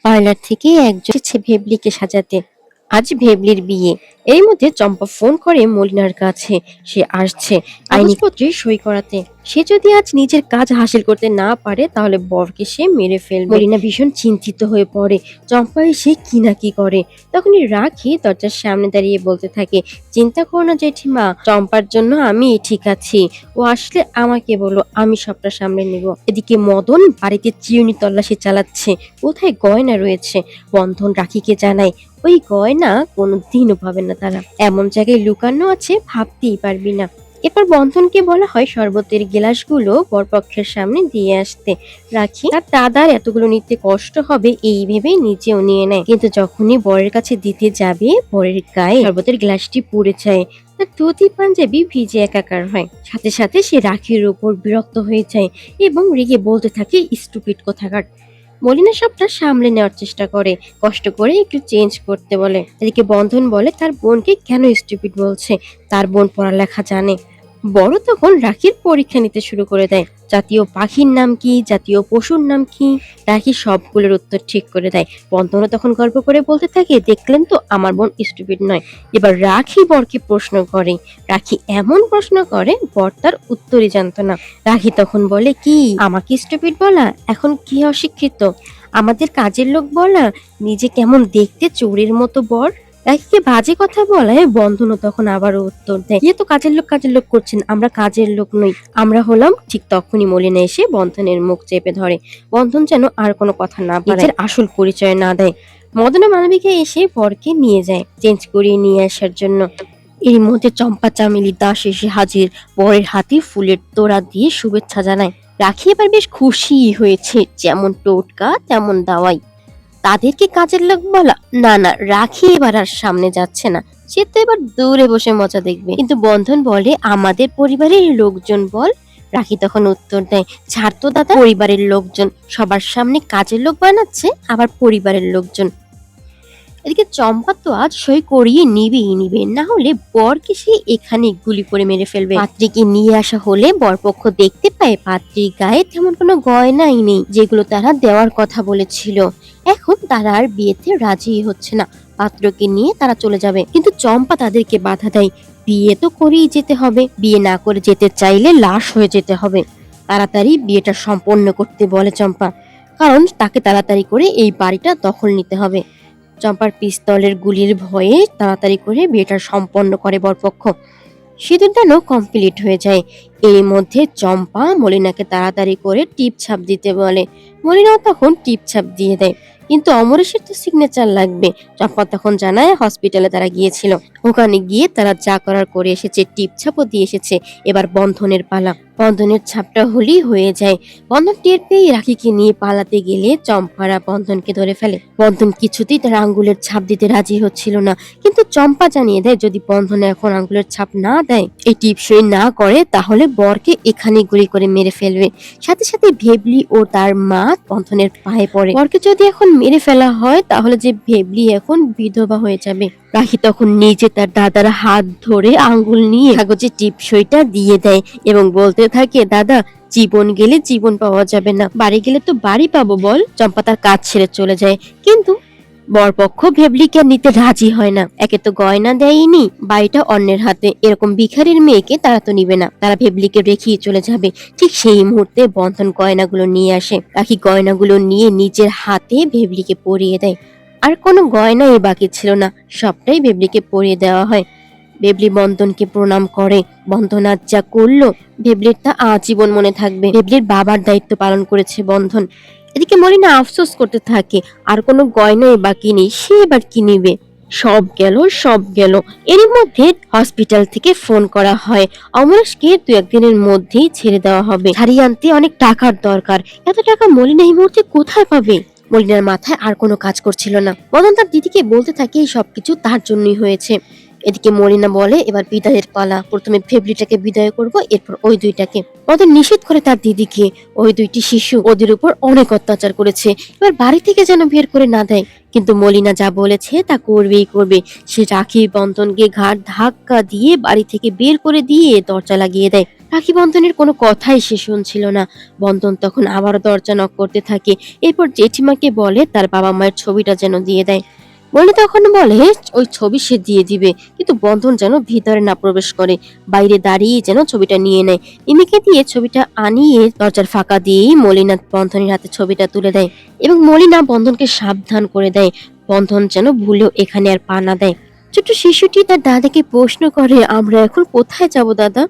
Parlour থেকে একজন এসেছে ভেবলিকে সাজাতে। আজ ভেবলির বিয়ে। এর মধ্যে চম্পা ফোন করে মলিনার কাছে। সে আসছে কাগজপত্রে সই করাতে। সে যদি আজ নিজের কাজ হাসিল করতে না পারে তাহলে বরকে সে মেরে ফেলবে। মলিনা ভীষণ চিন্তিত হয়ে পড়ে। চম্পা এসে কি না কি করে। তখনই রাখি দরজার সামনে দাঁড়িয়ে বলতে থাকে, চিন্তা করো না জেঠিমা, চম্পার জন্য আমি ঠিক আছি। ও আসলে আমাকে বলো, আমি সবটা সামলে নেব। এদিকে মদন বাড়িতে চিরুনি তল্লাশি চালাচ্ছে, কোথায় গয়না রয়েছে। বন্ধন রাখিকে জানায়, ওই গয়না কোনোদিনও পাবে না তারা, এমন জায়গায় লুকানো আছে ভাবতেই পারবি না। এরপর বন্ধনকে বলা হয় শরবতের গ্লাসগুলো বরপক্ষের সামনে দিয়ে আসতে। রাখি তার দাদার এতগুলো নিতে কষ্ট হবে এই ভেবে নিজেও নিয়ে নেয়, কিন্তু যখনই বরের কাছে দিতে যাবে বরের গায়ে শরবতের গ্লাসটি পড়ে যায়। তার ধুতি পাঞ্জাবি ভিজে একাকার হয়। সাথে সাথে সে রাখির উপর বিরক্ত হয়ে যায় এবং রেগে বলতে থাকে, স্টুপিড কোথাকার। মলিনা সবটা সামলে নেওয়ার চেষ্টা করে, কষ্ট করে একটু চেঞ্জ করতে বলে। এদিকে বন্ধন বলে তার বোনকে কেন স্টুপিড বলছে, তার বোন পড়ালেখা জানে। বড় তখন রাখির পরীক্ষা নিতে শুরু করে দেয়। জাতীয় পাখির নাম কি, জাতীয় পশুর নাম কি, রাখি সবগুলোর উত্তর ঠিক করে দেয়। বন্ধনও তখন গল্প করে বলতে থাকে, দেখলেন তো আমার বোন স্টুপিড নয়। এবার রাখি বরকে প্রশ্ন করে। রাখি এমন প্রশ্ন করে বর তার উত্তরই জানতো না। রাখি তখন বলে, কি আমাকে স্টুপিড বলা, এখন কি অশিক্ষিত, আমাদের কাজের লোক বলা, নিজে কেমন দেখতে চোরের মতো বর। রাখিকে বাজে কথা বলায় বন্ধনও তখন আবারও উত্তর দেয়, ইয়ে তো কাজের লোক করছেন, আমরা কাজের লোক নই, আমরা হলাম। ঠিক তখনই মলিনা এসে বন্ধনের মুখ চেপে ধরে। বন্ধন যেন আর কোনো কথা না বলে, নিজের আসল পরিচয় না দেয়। মদনা মানবিকা এসে বরকে নিয়ে যায় চেঞ্জ করিয়ে নিয়ে আসার জন্য। এর মধ্যে চম্পা চামেলি দাস এসে হাজির, বরের হাতে ফুলের তোড়া দিয়ে শুভেচ্ছা জানায়। রাখি এবার বেশ খুশি হয়েছে, যেমন টোটকা তেমন দাওয়াই। তাদেরকে কাজের লোক বলা, না না, রাখি এবার আর সামনে যাচ্ছে না, সে তো এবার দূরে বসে মজা দেখবে। কিন্তু বন্ধন বলে, আমাদের পরিবারের লোকজন বল। রাখি তখন উত্তর দেয়, ছাড় তো দাদা, পরিবারের লোকজন, সবার সামনে কাজের লোক বানাচ্ছে, আবার পরিবারের লোকজন। এদিকে চম্পা তো আজ সই করিয়ে নিবে, না হলে বরকে সে এখানে গুলি করে মেরে ফেলবে। পাত্রীকে নিয়ে আসা হলে বরপক্ষ দেখতে পায় পাত্রীর গায়ে তেমন কোনো গয়নাই নেই, যেগুলো তারা দেওয়ার কথা বলেছিল। এখন তারা আর বিয়েতে রাজি হচ্ছে না, পাত্রকে নিয়ে তারা চলে যাবে। কিন্তু চম্পা তাদেরকে বাধা দেয়, বিয়ে তো করেই যেতে হবে, বিয়ে না করে যেতে চাইলে লাশ হয়ে যেতে হবে। তাড়াতাড়ি বিয়েটা সম্পন্ন করতে বলে চম্পা, কারণ তাকে তাড়াতাড়ি করে এই বাড়িটা দখল নিতে হবে। চম্পার পিস্তলের গুলির ভয়ে তাড়াতাড়ি করে বিয়েটা সম্পন্ন করে বরপক্ষ। সিঁদুরদানও কমপ্লিট হয়ে যায়। এর মধ্যে চম্পা মলিনাকে তাড়াতাড়ি করে টিপ ছাপ দিতে বলে। মলিনাও তখন টিপ ছাপ দিয়ে দেয়, কিন্তু অমরেশের তো সিগনেচার লাগবে। চম্পা তখন জানায় হসপিটালে তারা গিয়েছিল, ওখানে গিয়ে তারা যা করার করে এসেছে, টিপ ছাপও দিয়ে এসেছে। এবার বন্ধনের পালা, বন্ধনের ছাপটা হলেই হয়ে যায়। বন্ধন টের পেয়ে রাখিকে নিয়ে পালাতে গেলে চম্পারা বন্ধনকে ধরে ফেলে। বন্ধন কিছুতেই তার আঙ্গুলের ছাপ দিতে রাজি হচ্ছিল না, কিন্তু চম্পা জানিয়ে দেয় যদি বন্ধনে এখন আঙ্গুলের ছাপ না দেয়, এই টিপসই না করে, তাহলে বরকে এখানে গুলি করে মেরে ফেলবে। সাথে সাথে ভেবলি ও তার মা বন্ধনের পায়ে পড়ে, বরকে যদি এখন মেরে ফেলা হয় তাহলে যে ভেবলি এখন বিধবা হয়ে যাবে। রাখি তখন নিজে তার দাদার হাত ধরে আঙ্গুল নিয়ে কাগজে টিপসইটা দিয়ে দেয় এবং বলতে থাকে, দাদা, জীবন গেলে জীবন পাওয়া যাবে না, বাড়ি গেলে তো বাড়ি পাবো বল। চম্পা তার কাজ ছেড়ে চলে যায়, কিন্তু বরপক্ষ ভেবলিকে নিতে রাজি হয় না। একে তো গয়না দেয়নি, বাড়িটা অন্যের হাতে, এরকম ভিখারির মেয়েকে তারা তো নিবে না, তারা ভেবলিকে রেখেই চলে যাবে। ঠিক সেই মুহূর্তে বন্ধন গয়নাগুলো নিয়ে আসে। রাখি গয়নাগুলো নিয়ে নিজের হাতে ভেবলিকে পরিয়ে দেয়। আর কোনো গয়নাই বাকি ছিল না, সবটাই ভেবলিকে পরিয়ে দেওয়া হয়। ভেবলি বন্ধনকে প্রণাম করে। বন্ধন আজ যা করলো ভেবলির তা আজীবন মনে থাকবে। ভেবলির বাবার দায়িত্ব পালন করেছে বন্ধন। এদিকে মলিনা আফসোস করতে থাকে, আর কোনো গয়নাই বাকি নেই, সে এবার কি নিবে। সব গেল, সব গেল। এরই মধ্যে হসপিটাল থেকে ফোন করা হয়, অমরেশকে 2-1 দিনের মধ্যেই ছেড়ে দেওয়া হবে, ছাড়িয়ে আনতে অনেক টাকার দরকার। এত টাকা মলিনা এই মুহূর্তে কোথায় পাবে। মলিনার মাথায় আর কোনো কাজ করছিল না। মদন তার দিদিকে বলতে থাকে এই সবকিছু তার জন্যই হয়েছে। এদিকে মলিনা বলে এবার বিদায়ের পালা, প্রথমে ভেবলিটাকে বিদায় করব, এরপর ওই দুইটাকে। বন্ধন নিষেধ করে তার দিদিকে, ওই দুইটি শিশু ওদের উপর অনেক অত্যাচার করেছে, এবার বাড়ি থেকে যেন বের করে না দেয়। কিন্তু মলিনা যা বলেছে তা করবেই করবে। সে রাখি বন্ধনকে ঘাট ধাক্কা দিয়ে বাড়ি থেকে বের করে দিয়ে দরজা লাগিয়ে দেয়। রাখি বন্ধনের কোনো কথাই সে শুনছিল না। বন্ধন তখন আবার দরজা নক করতে থাকে, এরপর জেঠিমাকে বলে তার বাবা মায়ের ছবিটা যেন দিয়ে দেয়। মলি তখন বলে ওই ছবি সে দিয়ে দিবে, কিন্তু বন্ধন যেন ভিতরে না প্রবেশ করে, বাইরে দাঁড়িয়ে যেন ছবিটা নিয়ে নেয়। ইমিকে দিয়ে ছবিটা আনিয়ে দরজার ফাঁকা দিয়েই মলিনা বন্ধনের হাতে ছবিটা তুলে দেয় এবং মলিনা বন্ধনকে সাবধান করে দেয় বন্ধন যেন ভুলেও এখানে আর পা না দেয়। ছোট্ট শিশুটি তার দাদাকে প্রশ্ন করে আমরা এখন কোথায় যাব দাদা?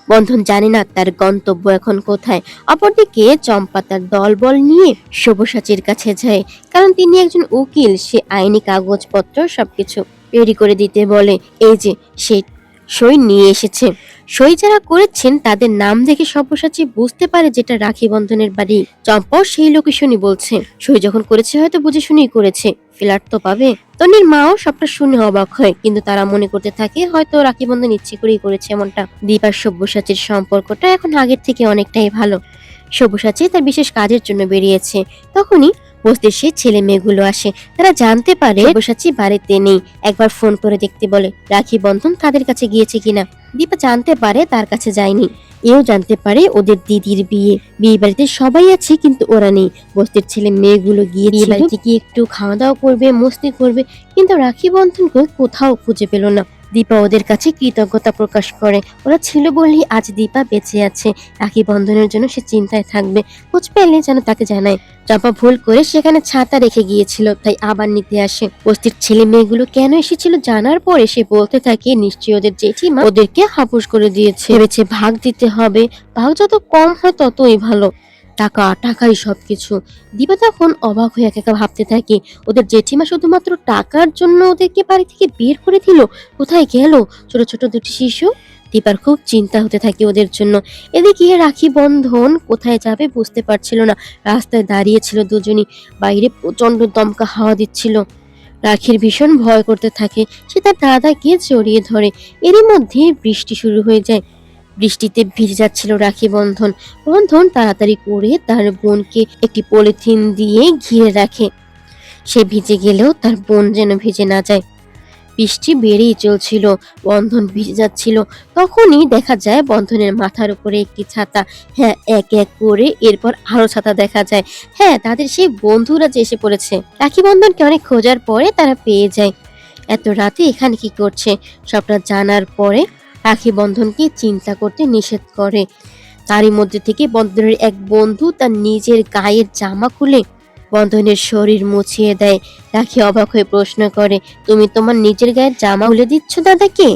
বন্ধন জানে না তার গন্তব্য এখন কোথায়। অপরদিকে চম্পা তার দলবল নিয়ে সব্যসাচীর কাছে যায়, কারণ তিনি একজন উকিল। সে আইনি কাগজপত্র সবকিছু রেডি করে দিতে বলে। এই যে সে সই নিয়ে এসেছে। সই যারা করেছেন তাদের নাম দেখে সব্যসাচী বুঝতে পারে যেটা রাখি বন্ধনের বাড়ি। চম্পাও সেই লোকেশনই বলছে। সই যখন করেছে হয়তো বুঝে শুনেই করেছে, ফ্ল্যাট তো পাবে। তনির মাও সবটা শুনে অবাক হয়, কিন্তু তারা মনে করতে থাকে হয়তো রাখি বন্ধন ইচ্ছে করেই করেছে এমনটা। দীপ আর সব্যসাচীর সম্পর্কটা এখন আগের থেকে অনেকটাই ভালো। সব্যসাচী তার বিশেষ কাজের জন্য বেরিয়েছে, তখনই বস্তির সেই ছেলে মেয়েগুলো আসে। তারা জানতে পারে সব্যসাচী বাড়িতে নেই, একবার ফোন করে দেখতে বলে রাখি বন্ধন তাদের কাছে গিয়েছে কিনা। দীপা জানতে পারে তার কাছে যায়নি। এও জানতে পারে ওদের দিদির বিয়ে বাড়িতে সবাই আছে কিন্তু ওরা নেই। বস্তির ছেলে মেয়েগুলো গিয়ে বিয়ে বাড়িতে গিয়ে একটু খাওয়া দাওয়া করবে, মস্তি করবে, কিন্তু রাখি বন্ধনকে কোথাও খুঁজে পেল না। দীপা ওদের কাছে কৃতজ্ঞতা প্রকাশ করে, ওরা ছিল বলেই আজ দীপা বেঁচে আছে। রাখি বন্ধনের জন্য সে চিন্তায় থাকবে, খোঁজ পেলে যেন তাকে জানায়। চম্পা ভুল করে সেখানে ছাতা রেখে গিয়েছিল, তাই আবার নিতে আসে। বস্তির ছেলে মেয়েগুলো কেন এসেছিল জানার পরে সে বলতে থাকে নিশ্চয়ই ওদের জেঠিমা ওদেরকে হাপুস করে দিয়েছে, ভেবেছে ভাগ দিতে হবে, ভাগ যত কম হয় ততই ভালো, টাকা টাকাই সবকিছু। দীপা তখন অবাক হয়ে একা ভাবতে থাকে ওদের জেঠিমা শুধুমাত্র টাকার জন্য ওদেরকে বাড়ি থেকে বের করে দিল, কোথায় গেল ছোট ছোট দুটি শিশু? দীপার খুব চিন্তা হতে থাকে ওদের জন্য। এদিকে রাখি বন্ধন কোথায় যাবে বুঝতে পারছিল না। রাস্তায় দাঁড়িয়েছিল দুজনই, বাইরে প্রচন্ড দমকা হাওয়া দিচ্ছিল। রাখির ভীষণ ভয় করতে থাকে, সে তার দাদাকে জড়িয়ে ধরে। এরই মধ্যে বৃষ্টি শুরু হয়ে যায়। বৃষ্টিতে ভিজে যাচ্ছিল রাখি বন্ধন। বন্ধন তাড়াতাড়ি করে তার বোনকে একটি পলিথিন দিয়ে ঘিরে রাখে, সে ভিজে গেলেও তার বোন যেন ভিজে না যায়। বৃষ্টি বেড়েই চলছিল, বন্ধন ভিজে যাচ্ছিল। তখনই দেখা যায় বন্ধনের মাথার উপরে একটি ছাতা। হ্যাঁ, এক এক করে এরপর আরো ছাতা দেখা যায়। হ্যাঁ, তাদের সেই বন্ধুরা যে এসে পড়েছে। রাখি বন্ধনকে অনেক খোঁজার পরে তারা পেয়ে যায়। এত রাতে এখানে কি করছে সবটা জানার পরে রাখি বন্ধনকে চিন্তা করতে নিষেধ করে। তারই মধ্যে থেকে বন্ধনের এক বন্ধু তার নিজের গায়ের জামা খুলে বন্ধনের শরীর মুছিয়ে দেয়। রাখি অবাক হয়ে প্রশ্ন করে তুমি তোমার নিজের গায়ের জামা খুলে দিচ্ছ দাদাকে?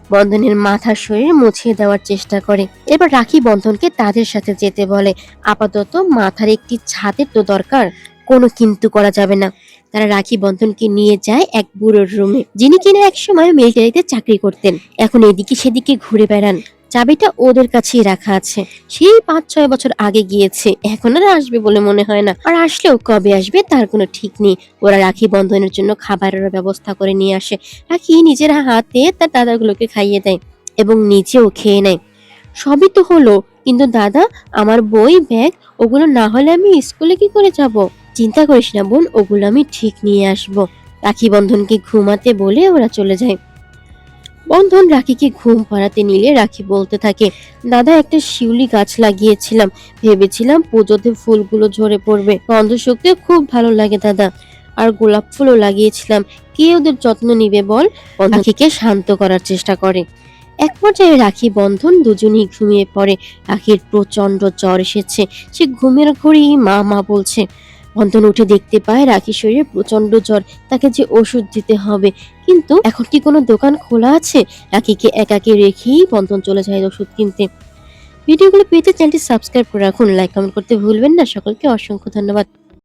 বন্ধনের মাথার শরীর মুছিয়ে দেওয়ার চেষ্টা করে। এবার রাখি বন্ধনকে তাদের সাথে যেতে বলে। আপাতত মাথার একটি ছাদের তো দরকার, কোনো কিন্তু করা যাবে না। তারা রাখি বন্ধনকে নিয়ে যায় এক বুড়োর রুমে, যিনি কিনা একসময় মিলিটারিতে চাকরি করতেন, এখন এদিকে সেদিকে ঘুরে বেড়ান। চাবিটা ওদের কাছেই রাখা আছে, সেই 5-6 বছর আগে গিয়েছে, এখন আর আসবে বলে মনে হয় না। আর আসলেও কবে আসবে তার কোনো ঠিক নেই। ওরা রাখি বন্ধনের জন্য খাবারের ব্যবস্থা করে নিয়ে আসে। রাখি নিজের হাতে তার দাদাগুলোকে খাইয়ে দেয় এবং নিজেও খেয়ে নেয়। সবই তো হলো, কিন্তু দাদা আমার বই ব্যাগ ওগুলো না হলে আমি স্কুলে কি করে যাব? চিন্তা করিস না বোন, ওগুলো আমি ঠিক নিয়ে আসবো। রাখি বন্ধনকে ঘুমাতে বলে ওরা চলে যায়। বন্ধন রাখিকে ঘুম পাড়াতে নিলে রাখি বলতে থাকে দাদা একটা শিউলি গাছ লাগিয়েছিলাম, ভেবেছিলাম পুজোতে ফুলগুলো ঝরে পড়বে, গন্ধ শুকতে খুব ভালো লাগে দাদা, আর গোলাপ ফুলও লাগিয়েছিলাম, কে ওদের যত্ন নিবে বল? রাখিকে শান্ত করার চেষ্টা করে। এক পর্যায়ে রাখি বন্ধন দুজনেই ঘুমিয়ে পড়ে। রাখির প্রচন্ড জ্বর এসেছে, সে ঘুমের ঘরেই মা মা বলছে। বন্ধন উঠে দেখতে পায় রাখির শরীরে প্রচন্ড জ্বর, তাকে যে ওষুধ দিতে হবে, কিন্তু এখন কি কোনো দোকান খোলা আছে? রাখিকে একাকে রেখেই বন্ধন চলে যায় ওষুধ কিনতে। ভিডিওগুলো পেতে চ্যানেলটি সাবস্ক্রাইব করে রাখুন, লাইক কমেন্ট করতে ভুলবেন না। সকলকে অসংখ্য ধন্যবাদ।